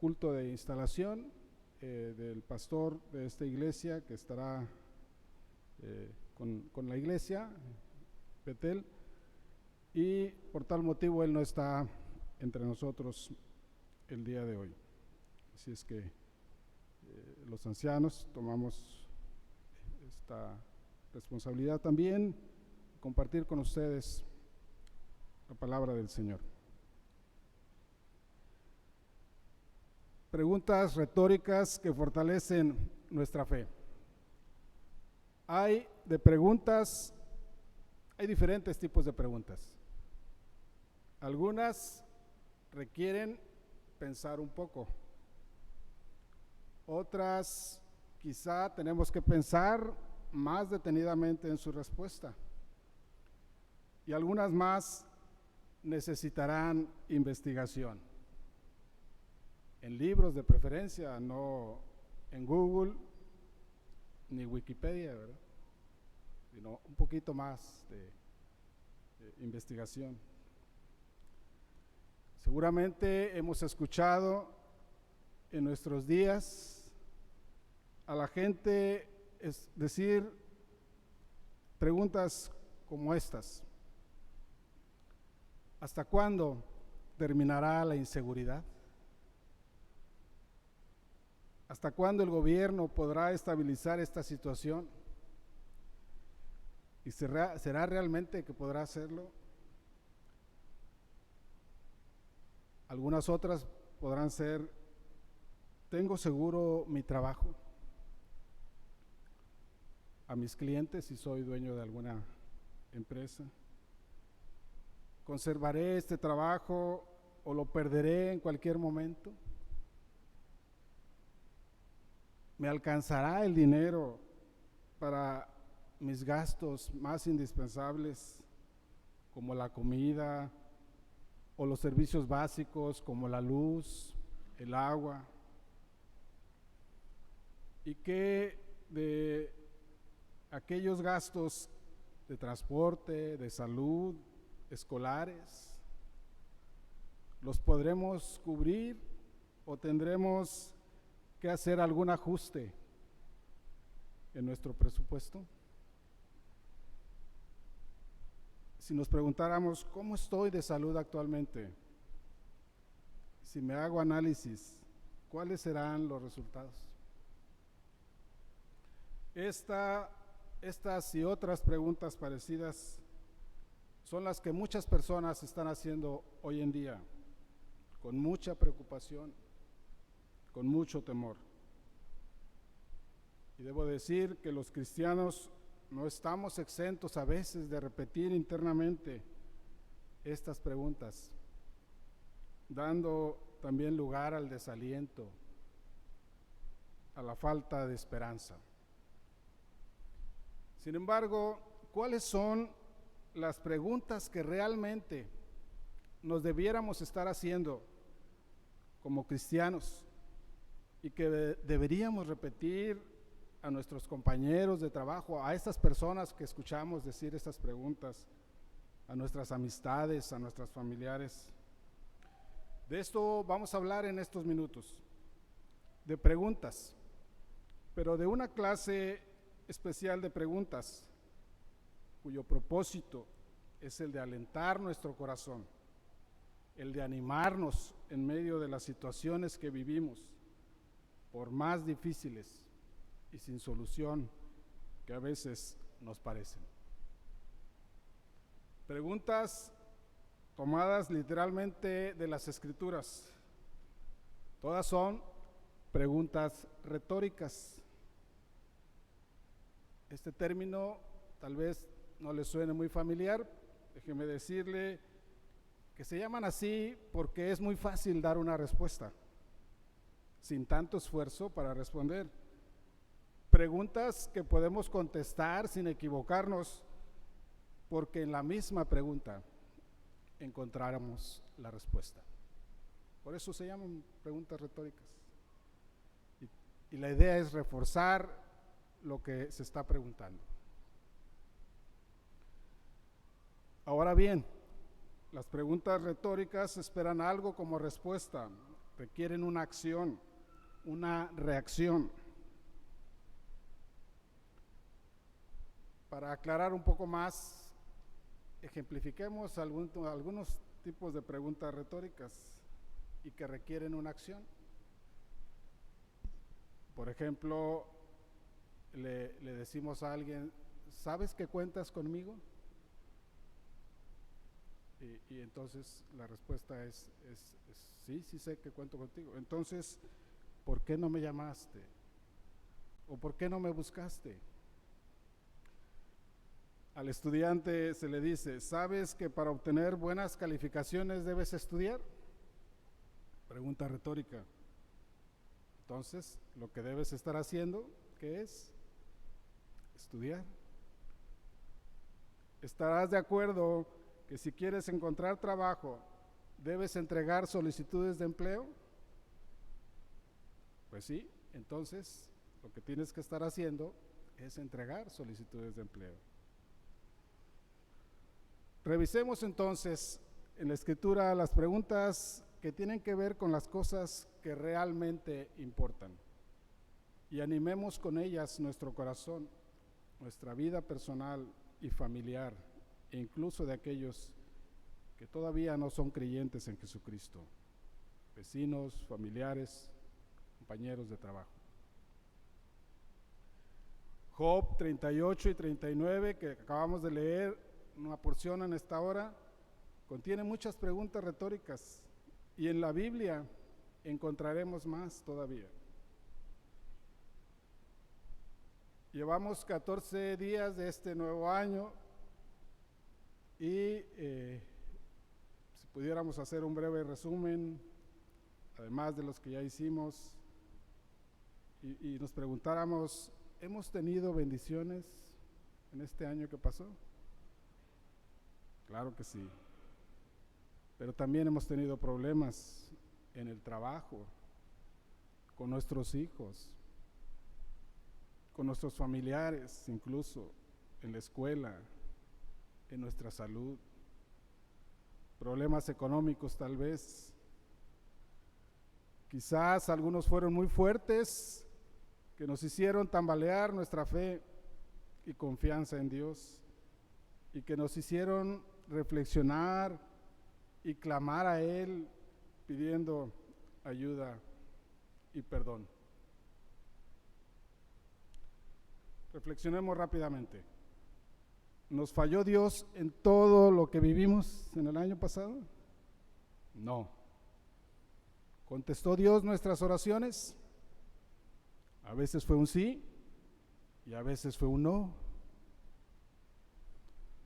culto de instalación del pastor de esta iglesia que estará con la iglesia, Betel, y por tal motivo él no está entre nosotros el día de hoy. Así es que los ancianos tomamos esta responsabilidad también de compartir con ustedes la palabra del Señor. Preguntas retóricas que fortalecen nuestra fe. Hay diferentes tipos de preguntas. Algunas requieren pensar un poco. Otras quizá tenemos que pensar más detenidamente en su respuesta. Y algunas más necesitarán investigación. En libros de preferencia, no en Google ni Wikipedia, ¿verdad? Sino un poquito más de investigación. Seguramente hemos escuchado en nuestros días a la gente decir preguntas como estas: ¿hasta cuándo terminará la inseguridad? ¿Hasta cuándo el gobierno podrá estabilizar esta situación? ¿Y será realmente que podrá hacerlo? Algunas otras podrán ser: ¿tengo seguro mi trabajo? A mis clientes, si soy dueño de alguna empresa. ¿Conservaré este trabajo o lo perderé en cualquier momento? ¿Me alcanzará el dinero para mis gastos más indispensables, como la comida o los servicios básicos como la luz, el agua? ¿Y qué de aquellos gastos de transporte, de salud, escolares? ¿Los podremos cubrir o tendremos que hacer algún ajuste en nuestro presupuesto? Si nos preguntáramos ¿cómo estoy de salud actualmente? Si me hago análisis, ¿cuáles serán los resultados? Estas y otras preguntas parecidas son las que muchas personas están haciendo hoy en día, con mucha preocupación, con mucho temor. Y debo decir que los cristianos no estamos exentos a veces de repetir internamente estas preguntas, dando también lugar al desaliento, a la falta de esperanza. Sin embargo, ¿cuáles son las preguntas que realmente nos debiéramos estar haciendo como cristianos y que deberíamos repetir a nuestros compañeros de trabajo, a estas personas que escuchamos decir estas preguntas, a nuestras amistades, a nuestros familiares? De esto vamos a hablar en estos minutos, de preguntas, pero de una clase especial de preguntas, cuyo propósito es el de alentar nuestro corazón, el de animarnos en medio de las situaciones que vivimos, por más difíciles y sin solución que a veces nos parecen. Preguntas tomadas literalmente de las Escrituras. Todas son preguntas retóricas. Este término tal vez no le suene muy familiar. Déjeme decirle que se llaman así porque es muy fácil dar una respuesta, sin tanto esfuerzo para responder. Preguntas que podemos contestar sin equivocarnos, porque en la misma pregunta encontráramos la respuesta. Por eso se llaman preguntas retóricas. Y la idea es reforzar lo que se está preguntando. Ahora bien, las preguntas retóricas esperan algo como respuesta, requieren una acción, una reacción. Para aclarar un poco más, ejemplifiquemos algunos tipos de preguntas retóricas y que requieren una acción. Por ejemplo, le decimos a alguien, ¿sabes que cuentas conmigo? Y entonces la respuesta es sí, sí sé que cuento contigo. Entonces, ¿por qué no me llamaste? ¿O por qué no me buscaste? Al estudiante se le dice, ¿sabes que para obtener buenas calificaciones debes estudiar? Pregunta retórica. Entonces, lo que debes estar haciendo, ¿qué es? Estudiar. ¿Estarás de acuerdo que si quieres encontrar trabajo, debes entregar solicitudes de empleo? Pues sí, entonces lo que tienes que estar haciendo es entregar solicitudes de empleo. Revisemos entonces en la Escritura las preguntas que tienen que ver con las cosas que realmente importan y animemos con ellas nuestro corazón, nuestra vida personal y familiar, e incluso de aquellos que todavía no son creyentes en Jesucristo, vecinos, familiares, compañeros de trabajo. Job 38 y 39, que acabamos de leer, una porción en esta hora, contiene muchas preguntas retóricas y en la Biblia encontraremos más todavía. Llevamos 14 días de este nuevo año y si pudiéramos hacer un breve resumen, además de los que ya hicimos, y nos preguntáramos, ¿hemos tenido bendiciones en este año que pasó? Claro que sí, pero también hemos tenido problemas en el trabajo, con nuestros hijos, con nuestros familiares, incluso en la escuela, en nuestra salud, problemas económicos tal vez. Quizás algunos fueron muy fuertes, que nos hicieron tambalear nuestra fe y confianza en Dios, y que nos hicieron reflexionar y clamar a Él pidiendo ayuda y perdón. Reflexionemos rápidamente. ¿Nos falló Dios en todo lo que vivimos en el año pasado? No. ¿Contestó Dios nuestras oraciones? A veces fue un sí y a veces fue un no.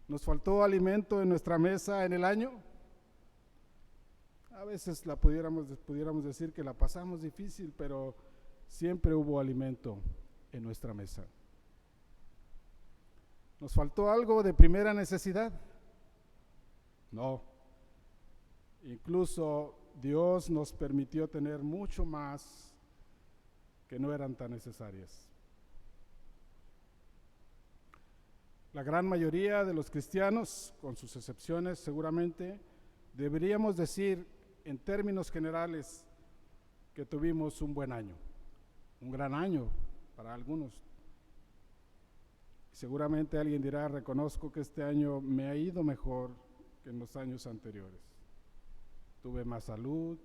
¿Nos faltó alimento en nuestra mesa en el año? A veces pudiéramos decir que la pasamos difícil, pero siempre hubo alimento en nuestra mesa. ¿Nos faltó algo de primera necesidad? No. Incluso Dios nos permitió tener mucho más que no eran tan necesarias. La gran mayoría de los cristianos, con sus excepciones seguramente, deberíamos decir en términos generales que tuvimos un buen año, un gran año para algunos. Seguramente alguien dirá, reconozco que este año me ha ido mejor que en los años anteriores. Tuve más salud,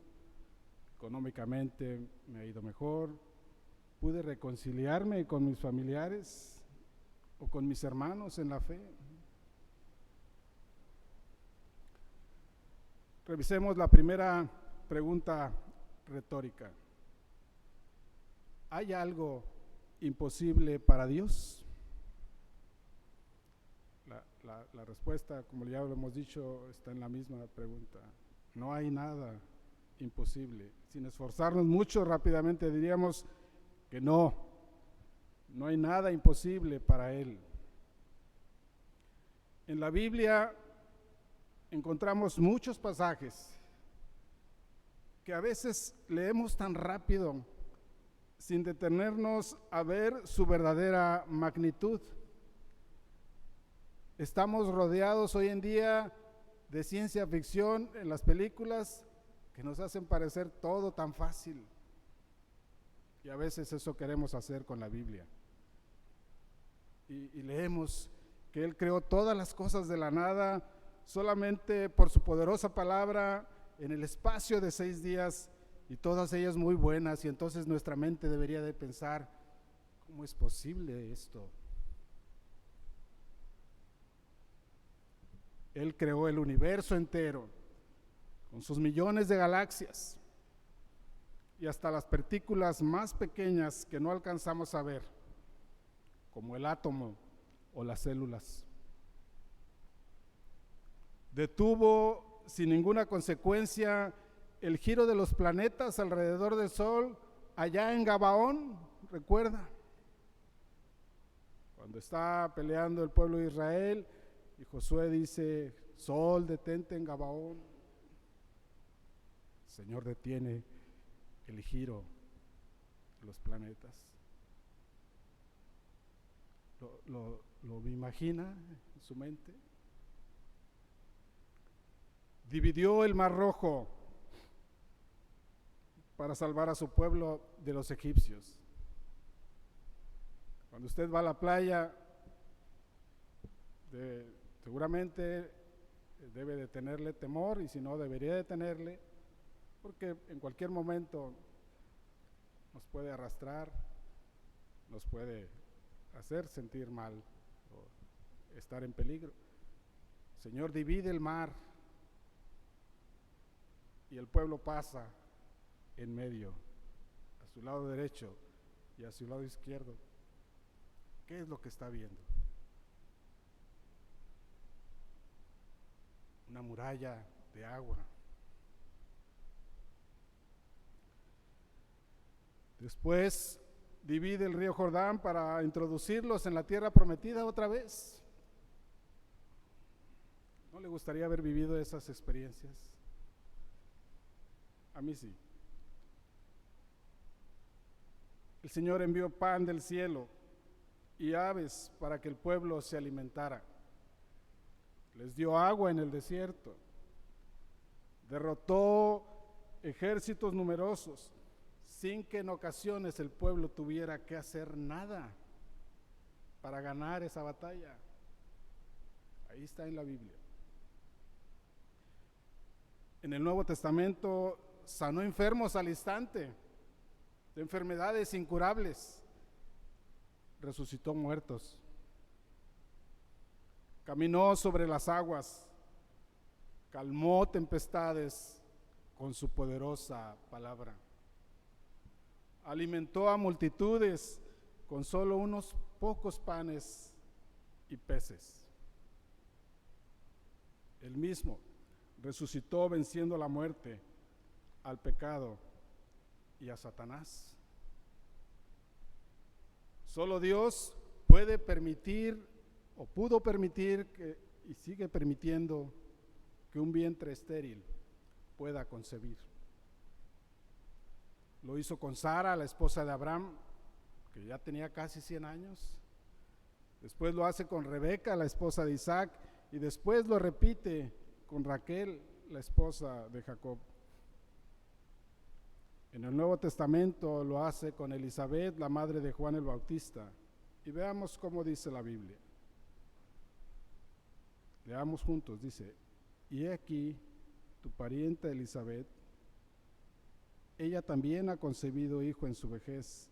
económicamente me ha ido mejor, pude reconciliarme con mis familiares o con mis hermanos en la fe. Revisemos la primera pregunta retórica. ¿Hay algo imposible para Dios? La respuesta, como ya lo hemos dicho, está en la misma pregunta. No hay nada imposible. Sin esforzarnos mucho, rápidamente diríamos que no hay nada imposible para Él. En la Biblia encontramos muchos pasajes que a veces leemos tan rápido sin detenernos a ver su verdadera magnitud. Estamos rodeados hoy en día de ciencia ficción en las películas que nos hacen parecer todo tan fácil. Y a veces eso queremos hacer con la Biblia. Y leemos que Él creó todas las cosas de la nada, solamente por su poderosa palabra, en el espacio de 6 días, y todas ellas muy buenas. Y entonces nuestra mente debería de pensar, ¿cómo es posible esto? Él creó el universo entero, con sus millones de galaxias, y hasta las partículas más pequeñas que no alcanzamos a ver, como el átomo o las células. Detuvo sin ninguna consecuencia el giro de los planetas alrededor del Sol, allá en Gabaón, ¿recuerda? Cuando está peleando el pueblo de Israel y Josué dice, Sol, detente en Gabaón. El Señor detiene el giro de los planetas. ¿Lo imagina en su mente? Dividió el Mar Rojo para salvar a su pueblo de los egipcios. Cuando usted va a la playa, seguramente debe de tenerle temor, y si no, debería de tenerle, porque en cualquier momento nos puede arrastrar, nos puede hacer sentir mal o estar en peligro. El Señor divide el mar y el pueblo pasa en medio, a su lado derecho y a su lado izquierdo. ¿Qué es lo que está viendo? Una muralla de agua. Después divide el río Jordán para introducirlos en la tierra prometida otra vez. ¿No le gustaría haber vivido esas experiencias? A mí sí. El Señor envió pan del cielo y aves para que el pueblo se alimentara. Les dio agua en el desierto. Derrotó ejércitos numerosos, sin que en ocasiones el pueblo tuviera que hacer nada para ganar esa batalla. Ahí está en la Biblia. En el Nuevo Testamento sanó enfermos al instante, de enfermedades incurables. Resucitó muertos. Caminó sobre las aguas, calmó tempestades con su poderosa palabra. Alimentó a multitudes con solo unos pocos panes y peces. Él mismo resucitó venciendo la muerte, al pecado y a Satanás. Solo Dios puede permitir, o pudo permitir, y sigue permitiendo, que un vientre estéril pueda concebir. Lo hizo con Sara, la esposa de Abraham, que ya tenía casi 100 años. Después lo hace con Rebeca, la esposa de Isaac, y después lo repite con Raquel, la esposa de Jacob. En el Nuevo Testamento lo hace con Elizabeth, la madre de Juan el Bautista. Y veamos cómo dice la Biblia. Leamos juntos, dice: y he aquí tu parienta Elizabeth, ella también ha concebido hijo en su vejez,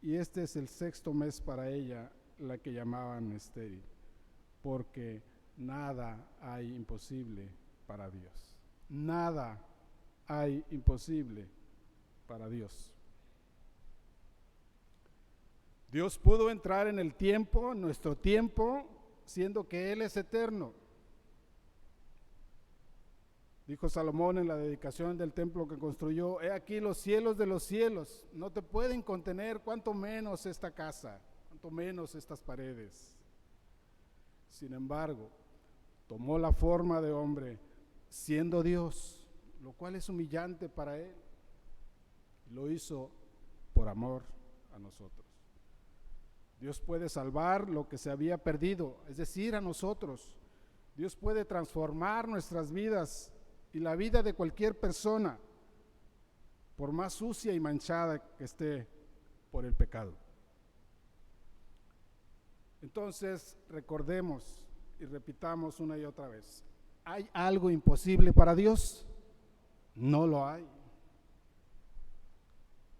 y este es el 6º mes para ella, la que llamaban estéril, porque nada hay imposible para Dios. Nada hay imposible para Dios. Dios pudo entrar en el tiempo, nuestro tiempo, siendo que Él es eterno. Dijo Salomón en la dedicación del templo que construyó: he aquí los cielos de los cielos no te pueden contener, cuanto menos esta casa, cuanto menos estas paredes. Sin embargo, tomó la forma de hombre, siendo Dios, lo cual es humillante para Él. Lo hizo por amor a nosotros. Dios puede salvar lo que se había perdido, es decir, a nosotros. Dios puede transformar nuestras vidas y la vida de cualquier persona por más sucia y manchada que esté por el pecado. Entonces, recordemos y repitamos una y otra vez: ¿hay algo imposible para Dios? No lo hay.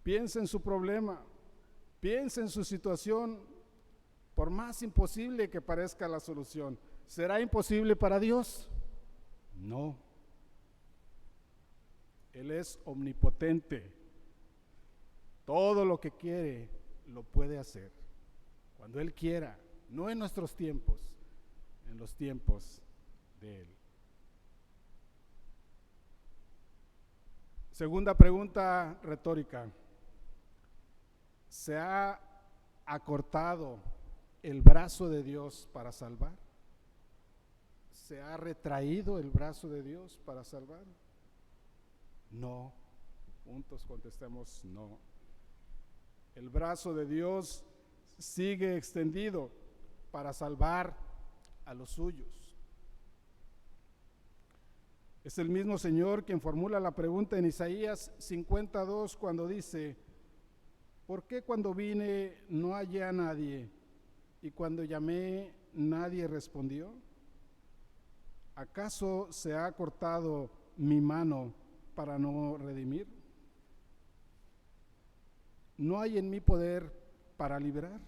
Piensa en su problema, piensa en su situación, por más imposible que parezca la solución. ¿Será imposible para Dios? No. Él es omnipotente. Todo lo que quiere lo puede hacer, cuando Él quiera, no en nuestros tiempos, en los tiempos de Él. Segunda pregunta retórica: ¿se ha acortado el brazo de Dios para salvar? ¿Se ha retraído el brazo de Dios para salvar? No. Juntos contestemos: no. El brazo de Dios sigue extendido para salvar a los suyos. Es el mismo Señor quien formula la pregunta en Isaías 52 cuando dice: ¿por qué cuando vine no hallé a nadie y cuando llamé nadie respondió? ¿Acaso se ha cortado mi mano para no redimir? ¿No hay en mí poder para librar?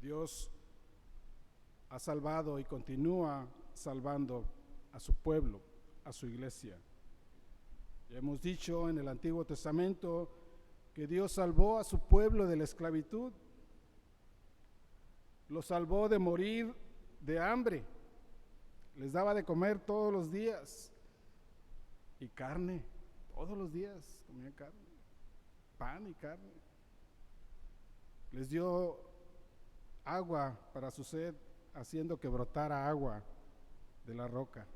Dios ha salvado y continúa salvando a su pueblo, a su iglesia. Ya hemos dicho en el Antiguo Testamento que Dios salvó a su pueblo de la esclavitud, lo salvó de morir de hambre, les daba de comer todos los días y carne, todos los días comían carne, pan y carne. Les dio agua para su sed, haciendo que brotara agua de la roca.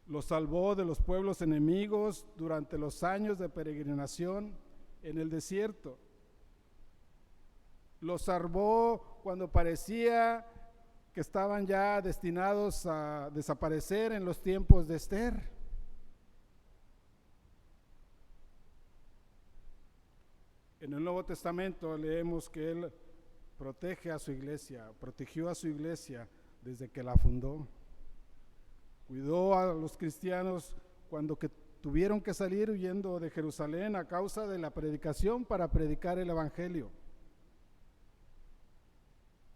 Los salvó de los pueblos enemigos durante los años de peregrinación en el desierto. Los salvó cuando parecía que estaban ya destinados a desaparecer en los tiempos de Esther. En el Nuevo Testamento leemos que Él protege a su iglesia, protegió a su iglesia desde que la fundó. Cuidó a los cristianos cuando tuvieron que salir huyendo de Jerusalén a causa de la predicación para predicar el evangelio.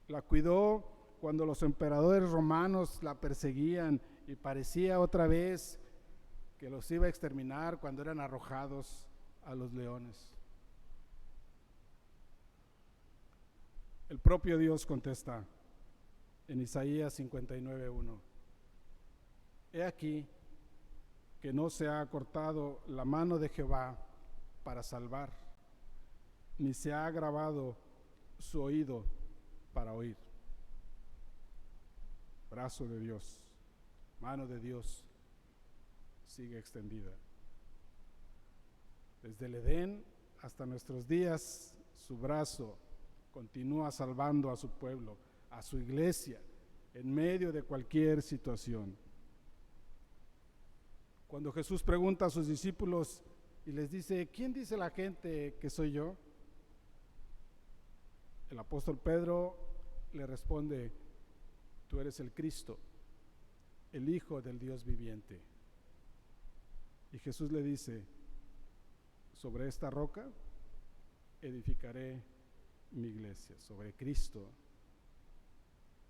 La cuidó cuando los emperadores romanos la perseguían y parecía otra vez que los iba a exterminar cuando eran arrojados a los leones. El propio Dios contesta en Isaías 59:1: he aquí que no se ha cortado la mano de Jehová para salvar, ni se ha agravado su oído para oír. Brazo de Dios, mano de Dios sigue extendida. Desde el Edén hasta nuestros días, su brazo continúa salvando a su pueblo, a su iglesia, en medio de cualquier situación. Cuando Jesús pregunta a sus discípulos y les dice: ¿quién dice la gente que soy yo? El apóstol Pedro le responde: tú eres el Cristo, el Hijo del Dios viviente. Y Jesús le dice: sobre esta roca edificaré mi iglesia, sobre Cristo,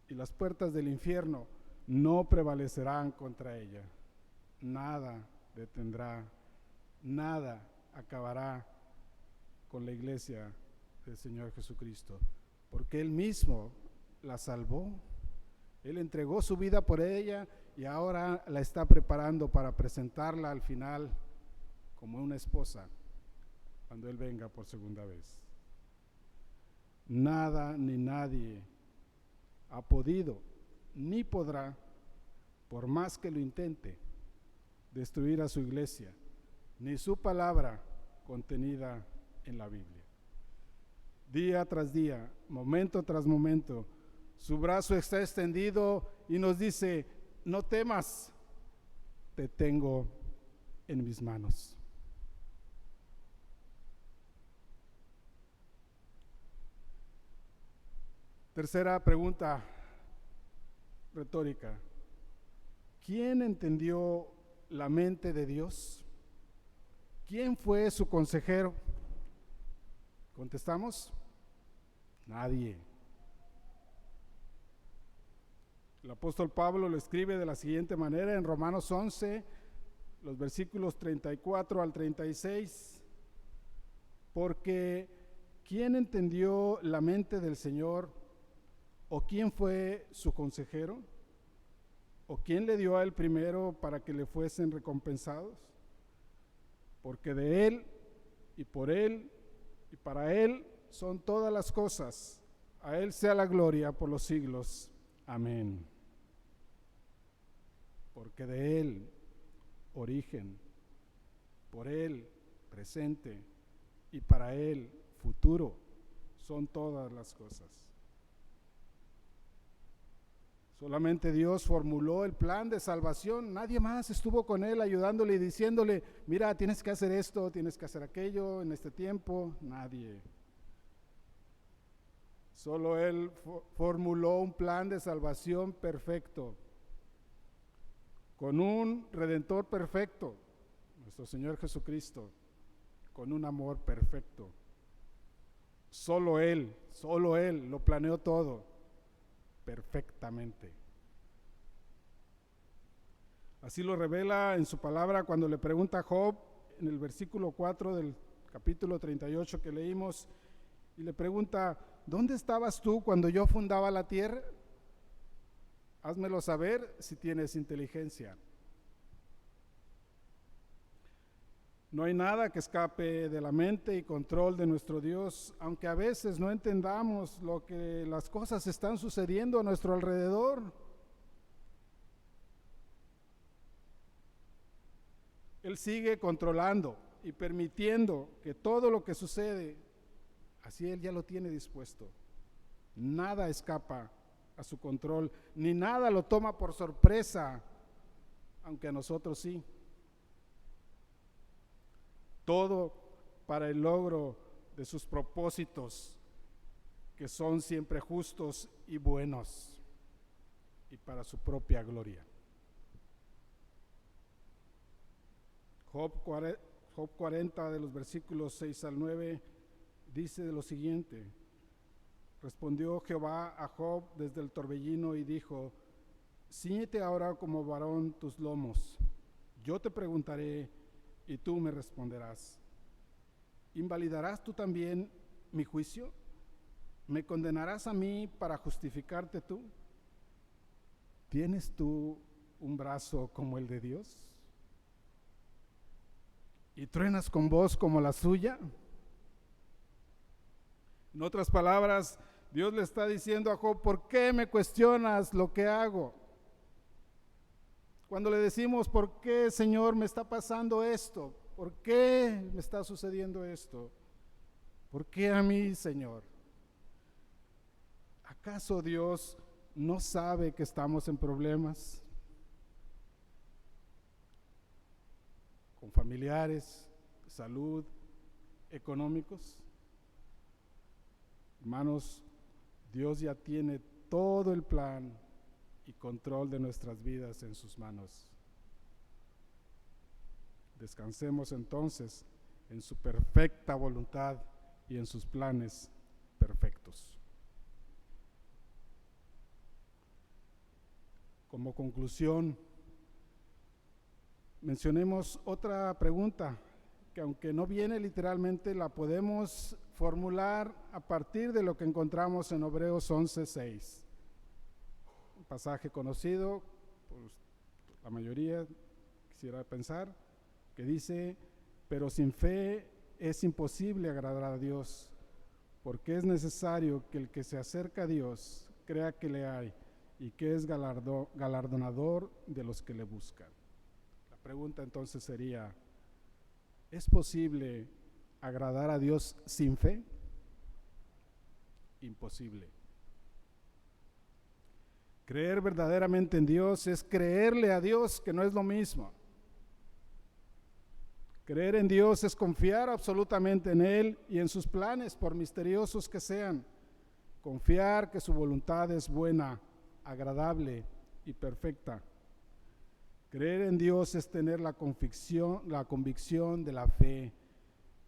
y las puertas del infierno no prevalecerán contra ella. Nada detendrá, nada acabará con la iglesia del Señor Jesucristo, porque Él mismo la salvó. Él entregó su vida por ella y ahora la está preparando para presentarla al final como una esposa cuando Él venga por segunda vez. Nada ni nadie ha podido ni podrá, por más que lo intente, destruir a su iglesia, ni su palabra contenida en la Biblia. Día tras día, momento tras momento, su brazo está extendido y nos dice: no temas, te tengo en mis manos. Tercera pregunta retórica. ¿Quién entendió la mente de Dios? ¿Quién fue su consejero? ¿Contestamos? Nadie. El apóstol Pablo lo escribe de la siguiente manera en Romanos 11, los versículos 34 al 36. Porque ¿quién entendió la mente del Señor? ¿O quién fue su consejero? ¿O quién le dio a él primero para que le fuesen recompensados? Porque de él y por él y para él son todas las cosas. A él sea la gloria por los siglos. Amén. Porque de él, origen, por él, presente, y para él, futuro, son todas las cosas. Solamente Dios formuló el plan de salvación, nadie más estuvo con él ayudándole y diciéndole, mira, tienes que hacer esto, tienes que hacer aquello en este tiempo, nadie. Solo él formuló un plan de salvación perfecto, con un Redentor perfecto, nuestro Señor Jesucristo, con un amor perfecto. Solo Él lo planeó todo perfectamente. Así lo revela en su palabra cuando le pregunta a Job en el versículo 4 del capítulo 38 que leímos, y le pregunta, ¿dónde estabas tú cuando yo fundaba la tierra? Házmelo saber si tienes inteligencia. No hay nada que escape de la mente y control de nuestro Dios, aunque a veces no entendamos lo que las cosas están sucediendo a nuestro alrededor. Él sigue controlando y permitiendo que todo lo que sucede, así Él ya lo tiene dispuesto. Nada escapa a su control, ni nada lo toma por sorpresa, aunque a nosotros sí. Todo para el logro de sus propósitos, que son siempre justos y buenos, y para su propia gloria. Job 40 de los versículos 6 al 9 dice de lo siguiente: respondió Jehová a Job desde el torbellino y dijo, ciñete ahora como varón tus lomos, yo te preguntaré y tú me responderás. ¿Invalidarás tú también mi juicio? ¿Me condenarás a mí para justificarte tú? ¿Tienes tú un brazo como el de Dios? ¿Y truenas con voz como la suya? En otras palabras, Dios le está diciendo a Job, ¿por qué me cuestionas lo que hago? Cuando le decimos, ¿por qué, Señor, me está pasando esto? ¿Por qué me está sucediendo esto? ¿Por qué a mí, Señor? ¿Acaso Dios no sabe que estamos en problemas? Con familiares, salud, económicos. Hermanos, Dios ya tiene todo el plan y control de nuestras vidas en sus manos. Descansemos entonces en su perfecta voluntad y en sus planes perfectos. Como conclusión, mencionemos otra pregunta que, aunque no viene literalmente, la podemos formular a partir de lo que encontramos en Hebreos 11:6. Un pasaje conocido por la mayoría, quisiera pensar, que dice, pero sin fe es imposible agradar a Dios, porque es necesario que el que se acerca a Dios crea que le hay y que es galardonador de los que le buscan. La pregunta entonces sería, ¿es posible agradar a Dios sin fe? Imposible. Creer verdaderamente en Dios es creerle a Dios, que no es lo mismo. Creer en Dios es confiar absolutamente en Él y en sus planes, por misteriosos que sean. Confiar que su voluntad es buena, agradable y perfecta. Creer en Dios es tener la convicción de la fe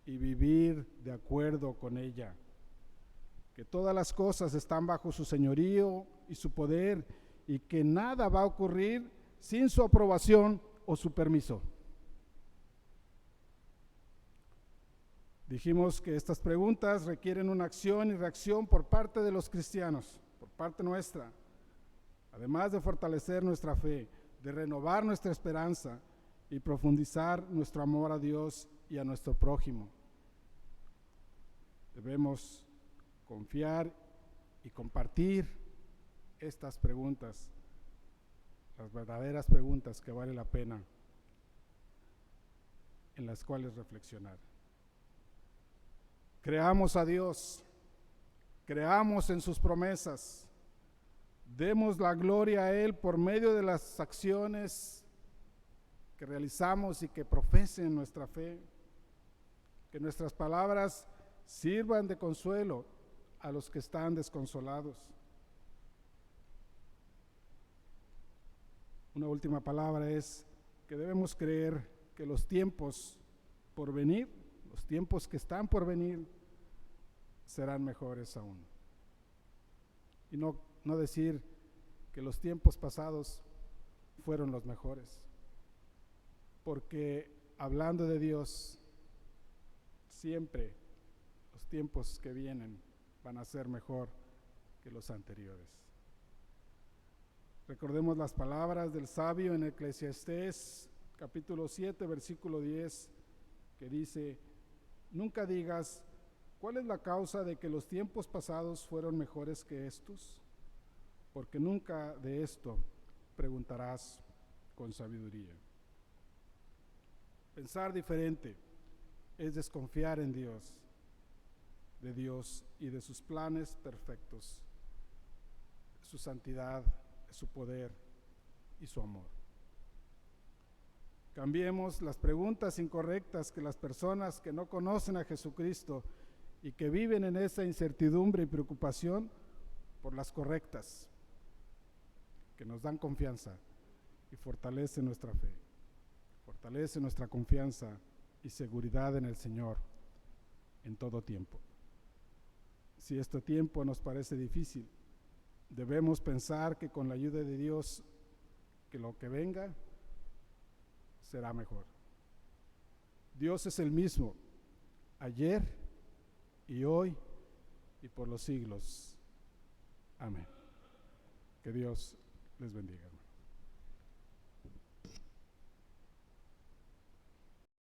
y vivir de acuerdo con ella. Que todas las cosas están bajo su señorío y su poder y que nada va a ocurrir sin su aprobación o su permiso. Dijimos que estas preguntas requieren una acción y reacción por parte de los cristianos, por parte nuestra, además de fortalecer nuestra fe, de renovar nuestra esperanza y profundizar nuestro amor a Dios y a nuestro prójimo. Debemos confiar y compartir estas preguntas, las verdaderas preguntas que vale la pena, en las cuales reflexionar. Creamos a Dios, creamos en sus promesas, demos la gloria a Él por medio de las acciones que realizamos y que profesen nuestra fe, que nuestras palabras sirvan de consuelo a los que están desconsolados. Una última palabra es que debemos creer que los tiempos por venir, los tiempos que están por venir, serán mejores aún. Y no decir que los tiempos pasados fueron los mejores, porque hablando de Dios, siempre los tiempos que vienen van a ser mejor que los anteriores. Recordemos las palabras del sabio en Eclesiastés capítulo 7 versículo 10, que dice: nunca digas, ¿cuál es la causa de que los tiempos pasados fueron mejores que estos? Porque nunca de esto preguntarás con sabiduría. Pensar diferente es desconfiar en Dios, de Dios y de sus planes perfectos, su santidad, su poder y su amor. Cambiemos las preguntas incorrectas que las personas que no conocen a Jesucristo y que viven en esa incertidumbre y preocupación por las correctas, que nos dan confianza y fortalecen nuestra fe, fortalece nuestra confianza y seguridad en el Señor en todo tiempo. Si este tiempo nos parece difícil, debemos pensar que con la ayuda de Dios, que lo que venga será mejor. Dios es el mismo, ayer y hoy y por los siglos. Amén. Que Dios les bendiga.